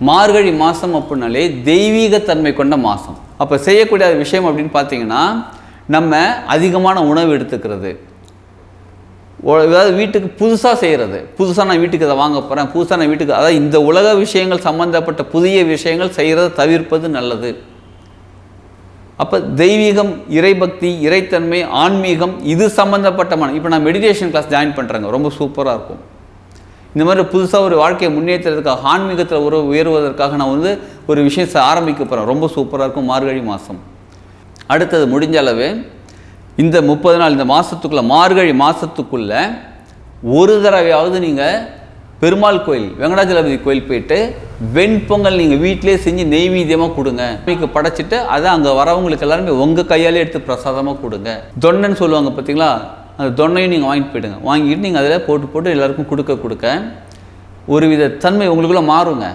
மார்கழி மாதம் அப்படின்னாலே தெய்வீகத்தன்மை கொண்ட மாதம். அப்போ செய்யக்கூடிய விஷயம் அப்படின்னு பார்த்தீங்கன்னா, நம்ம அதிகமான உணவு எடுத்துக்கிறது, அதாவது வீட்டுக்கு புதுசாக செய்கிறது, புதுசாக நான் வீட்டுக்கு இதை வாங்க போகிறேன், புதுசாக நான் வீட்டுக்கு, அதாவது இந்த உலக விஷயங்கள் சம்மந்தப்பட்ட புதிய விஷயங்கள் செய்கிறத தவிர்ப்பது நல்லது. அப்போ தெய்வீகம், இறைபக்தி, இறைத்தன்மை, ஆன்மீகம் இது சம்மந்தப்பட்டமான, இப்போ நான் மெடிடேஷன் கிளாஸ் ஜாயின் பண்ணுறேங்க, ரொம்ப சூப்பராக இருக்கும். இந்த மாதிரி புதுசாக ஒரு வாழ்க்கையை முன்னேற்றுறதுக்காக, ஆன்மீகத்தில் உயர்வதற்காக நான் ஒரு விஷயத்தை ஆரம்பிக்க போகிறேன், ரொம்ப சூப்பராக இருக்கும் மார்கழி மாதம். அடுத்தது முடிஞ்ச அளவு இந்த 30 நாள் இந்த மாதத்துக்குள்ளே, மார்கழி மாதத்துக்குள்ளே ஒரு தடவையாவது நீங்கள் பெருமாள் கோயில், வெங்கடாஜலபதி கோயில் போயிட்டு வெண்பொங்கல் நீங்கள் வீட்டிலே செஞ்சு நெய்வேத்தியமாக கொடுங்க. இன்னைக்கு படைச்சிட்டு அதை அங்கே வரவங்களுக்கு எல்லாருமே உங்கள் கையாலே எடுத்து பிரசாதமாக கொடுங்க. தொன்னைன்னு சொல்லுவாங்க பார்த்தீங்களா, அந்த தொன்னையும் நீங்கள் வாங்கிட்டு போயிடுங்க. வாங்கிட்டு நீங்கள் அதில் போட்டு எல்லாருக்கும் கொடுக்க ஒரு வித தன்மை உங்களுக்குள்ளே மாறுங்க.